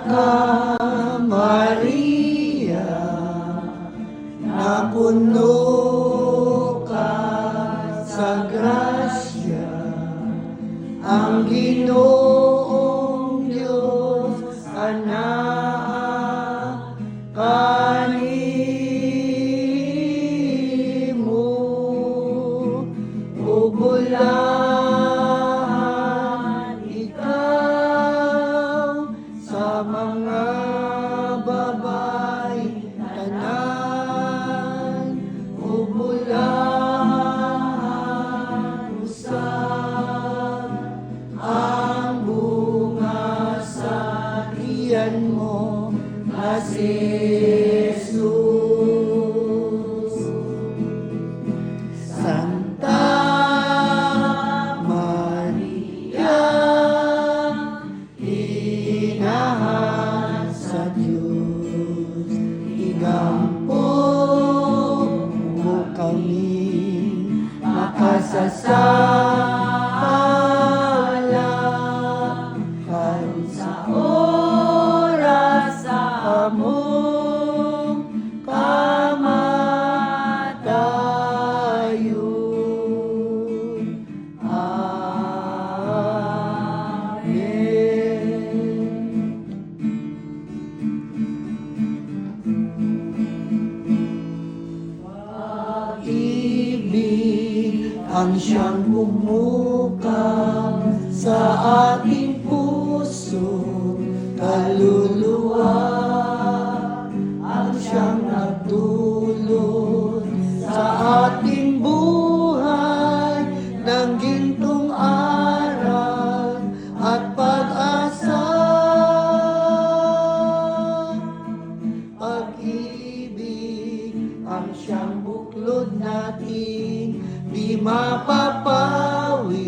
ka, Maria, na puno ka sa grasya, ang Ginoong Diyos, anak kanimo, ugulahan ikaw sa mga babae tanan, ugulahan usab ang bunga sa tiyan mo na si Jesus. Santa Maria, inahan sa Diyos, igampo mo kami makasasala, karon sa oras sa among kamatayon. Amen. Pag-ibig ang siyang bumukang sa ating puso, kaluluwa ang siyang nagdulot sa ating buhay ng gintong aral at pag-asa. Pag-ibig ang siyang buklod natin, di mapapawi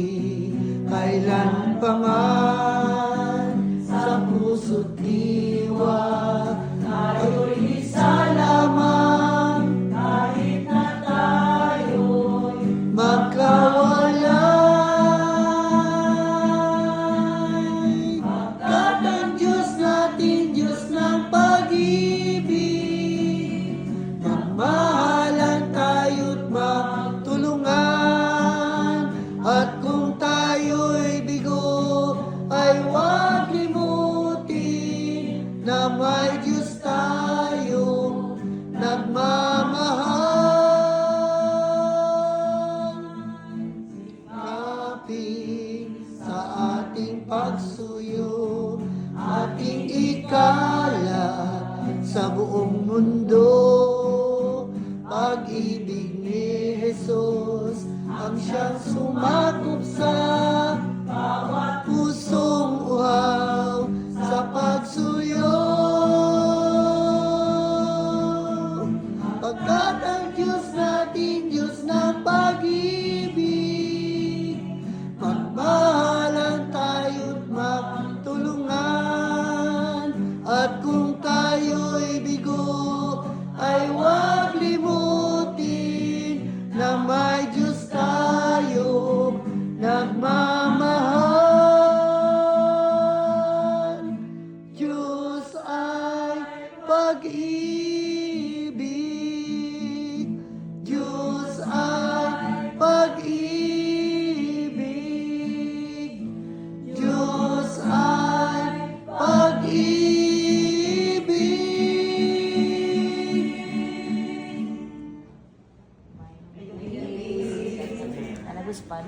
kailan pa man sa puso't diwa. Tayo'y isa lamang kahit na tayo'y magkawalay. Pagkat ang Diyos natin, Diyos ng pag-ibig, magmahalan tayo't magtulungan, at kung tayo'y bigo ay huwag limutin na may Diyos tayong nagmamahal. Sikapin sa ating pagsuyo, ating ikalat sa buong mundo, pag-ibig ni Jesus ang siyang sumakop sa bawat pusong uhaw sa pagsuyo. Pagkat ang Diyos natin, Diyos ng pag-ibig, magmahalan tayo't magtulungan, at kung tayo'y bigo ay huwag limutin na may Diyos tayo nagmamahal. Diyos ay pag-ibig, Diyos ay pag-ibig, Diyos ay pag-ibig. Ano gusto pa,